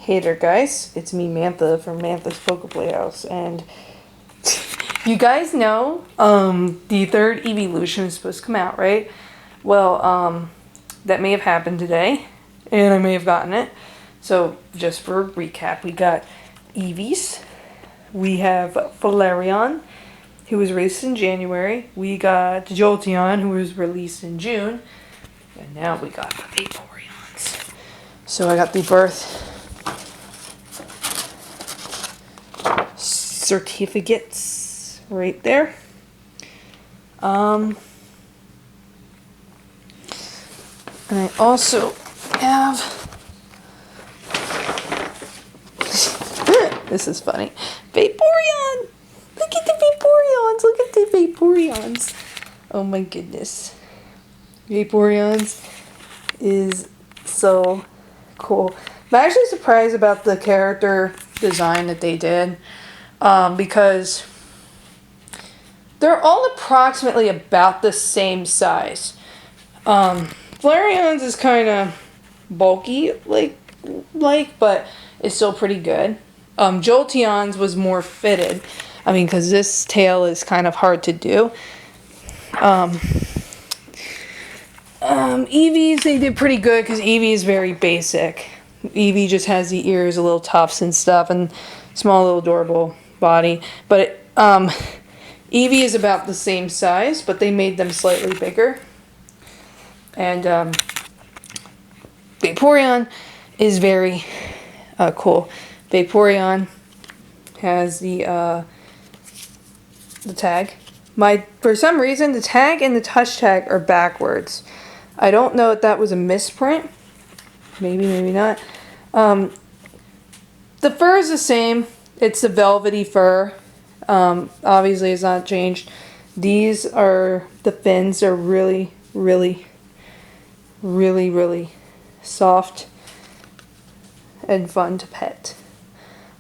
Hey there guys, it's me Mantha from Mantha's PokePlayHouse, and you guys know the third Eeveelution is supposed to come out, right? Well, that may have happened today, and I may have gotten it. So just for a recap, we got Eevees, we have Flareon, who was released in January, we got Jolteon, who was released in June, and now we got the Vaporeons. So I got the birth certificates right there. And I also have this is funny. Vaporeon! Look at the Vaporeons! Look at the Vaporeons! Oh my goodness. Vaporeons is so cool. I'm actually surprised about the character design that they did. Because they're all approximately about the same size. Flareon's is kind of bulky, but it's still pretty good. Jolteon's was more fitted. I mean, because this tail is kind of hard to do. Eevee's, they did pretty good because Eevee is very basic. Eevee just has the ears, a little tufts and stuff, and small little adorable body. But Eevee is about the same size, but they made them slightly bigger. And Vaporeon is very cool. Vaporeon has the tag. For some reason, the tag and the touch tag are backwards. I don't know if that was a misprint. Maybe, maybe not. The fur is the same. It's the velvety fur. Obviously, it's not changed. These are the fins. Are really, really, really, really soft and fun to pet.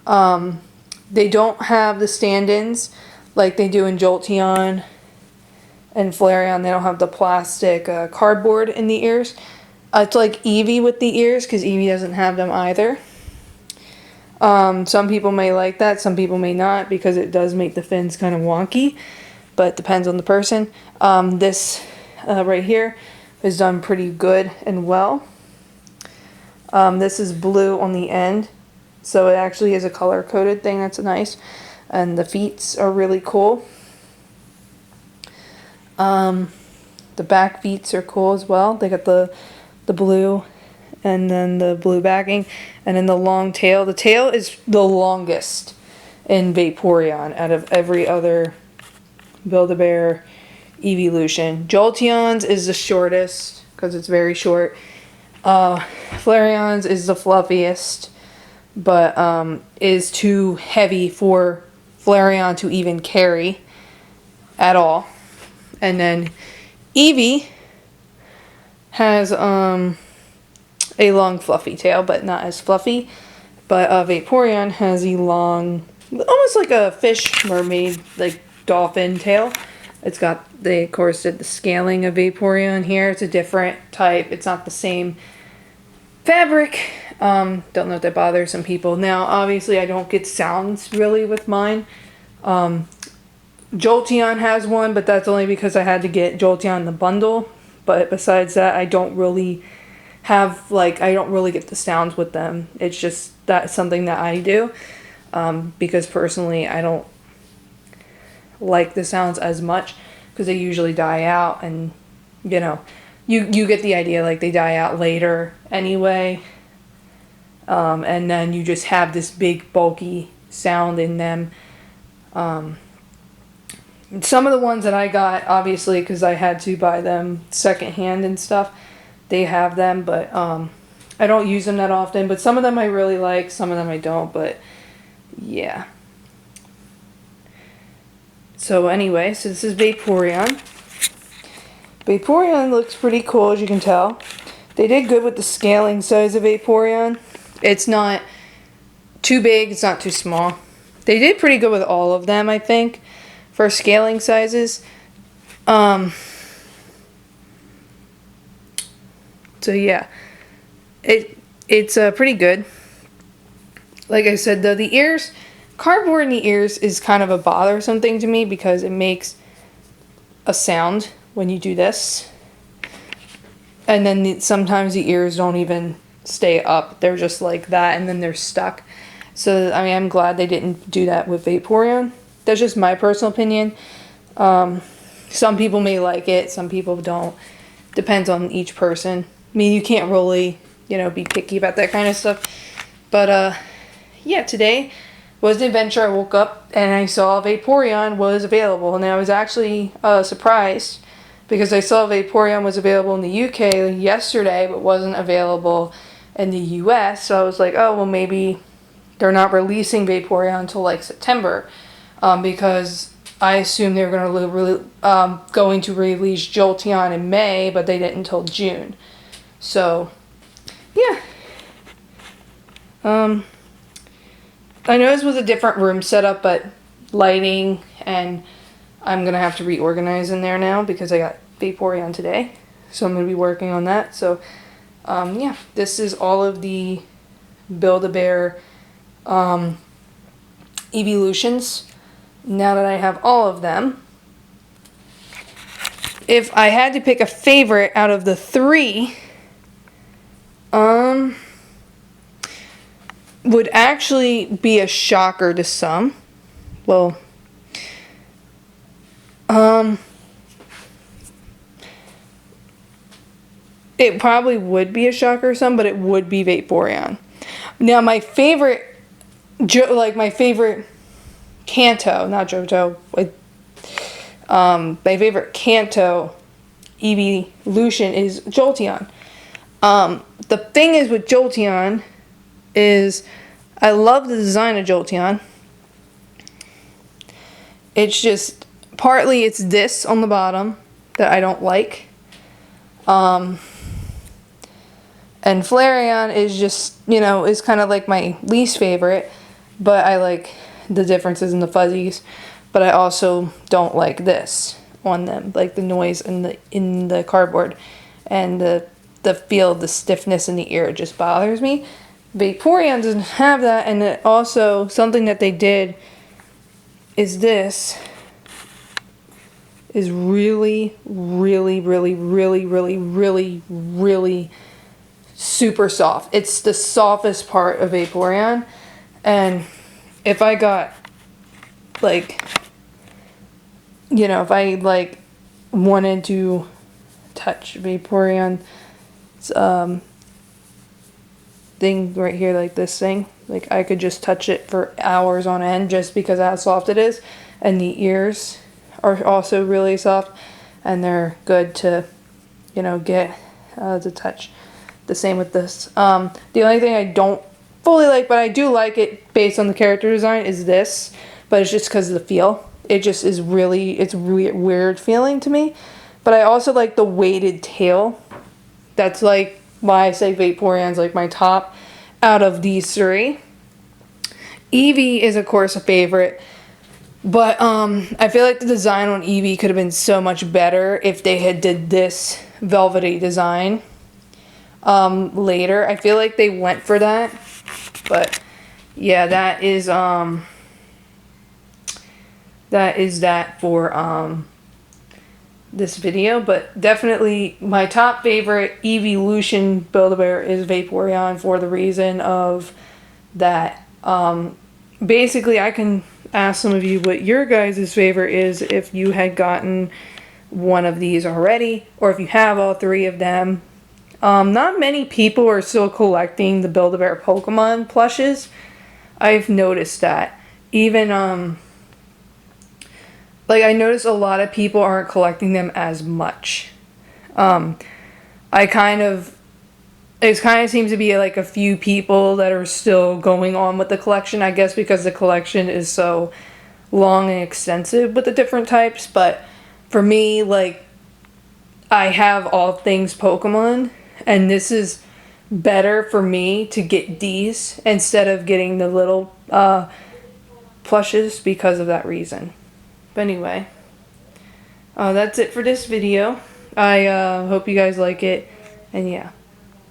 They don't have the stand-ins like they do in Jolteon and Flareon. They don't have the plastic cardboard in the ears. It's like Eevee with the ears, because Eevee doesn't have them either. Some people may like that, some people may not, because it does make the fins kind of wonky, but it depends on the person. This right here is done pretty good and well. This is blue on the end, so it actually is a color-coded thing. That's nice. And the feet are really cool. The back feet are cool as well. They got the blue and then the blue backing, and then the long tail. The tail is the longest in Vaporeon out of every other Build-A-Bear Eeveelution. Jolteon's is the shortest because it's very short. Flareon's is the fluffiest, but is too heavy for Flareon to even carry at all. And then Eevee has a long fluffy tail, but not as fluffy. But Vaporeon has a long, almost like a fish, mermaid, like dolphin tail. It's got, they of course did the scaling of Vaporeon here. It's a different type. It's not the same fabric. Don't know if that bothers some people. Now, obviously, I don't get sounds really with mine. Jolteon has one, but that's only because I had to get Jolteon in the bundle. But besides that, I don't really have, I don't really get the sounds with them. It's just, that's something that I do. Because personally, I don't like the sounds as much, because they usually die out, and, you know, you get the idea, like, they die out later anyway. And then you just have this big, bulky sound in them. Some of the ones that I got, obviously, because I had to buy them secondhand and stuff, they have them, but I don't use them that often. But some of them I really like, some of them I don't, but yeah. So anyway, so this is Vaporeon. Vaporeon looks pretty cool, as you can tell. They did good with the scaling size of Vaporeon. It's not too big, it's not too small. They did pretty good with all of them, I think, for scaling sizes. So yeah, it's pretty good. like I said though, the ears, cardboard in the ears is kind of a bothersome thing to me because it makes a sound when you do this. And then sometimes the ears don't even stay up. They're just like that and then they're stuck. So, I mean, I'm glad they didn't do that with Vaporeon. That's just my personal opinion. Some people may like it, some people don't. Depends on each person. I mean, you can't really, you know, be picky about that kind of stuff. But, yeah, today was an adventure. I woke up and I saw Vaporeon was available. And I was actually surprised because I saw Vaporeon was available in the UK yesterday, but wasn't available in the US. So I was like, oh, well, maybe they're not releasing Vaporeon until like September, because I assumed they were going to release Jolteon in May, but they didn't until June. So, yeah. I know this was a different room setup, but lighting, and I'm going to have to reorganize in there now because I got Vaporeon today. So I'm going to be working on that. So, yeah, this is all of the Build-A-Bear Eeveelutions. Now that I have all of them, if I had to pick a favorite out of the three, would actually be a shocker to some. Well, it probably would be a shocker to some, but it would be Vaporeon. Now, my favorite, my favorite Kanto, not Johto, my favorite Kanto Eeveelution is Jolteon. The thing is with Jolteon is I love the design of Jolteon. It's just partly it's this on the bottom that I don't like. And Flareon is just, you know, is kind of like my least favorite, but I like the differences in the fuzzies. But I also don't like this on them, like the noise in the cardboard and the feel, the stiffness in the ear. It just bothers me. Vaporeon doesn't have that, and it also something that they did is this is really, really, really, really, really, really, really super soft. It's the softest part of Vaporeon, and if I got like, you know, if I like wanted to touch Vaporeon thing right here, like this thing, like I could just touch it for hours on end just because of how soft it is. And the ears are also really soft, and they're good to, you know, get to touch. The same with this. The only thing I don't fully like, but I do like it based on the character design, is this, but it's just because of the feel. It just is really, it's weird feeling to me. But I also like the weighted tail. That's like why I say Vaporeon's like my top out of these three. Eevee is of course a favorite, but I feel like the design on Eevee could have been so much better if they had did this velvety design later. I feel like they went for that, but yeah, that is that for this video. But definitely my top favorite Eeveelution Build-A-Bear is Vaporeon for the reason of that. Basically, I can ask some of you what your guys' favorite is if you had gotten one of these already, or if you have all three of them. Not many people are still collecting the Build-A-Bear Pokemon plushes. I've noticed that. Even, like, I noticed a lot of people aren't collecting them as much. It kind of seems to be like a few people that are still going on with the collection, I guess because the collection is so long and extensive with the different types. But for me, like, I have all things Pokemon, and this is better for me to get these instead of getting the little plushes because of that reason. But anyway, that's it for this video. I hope you guys like it, and yeah.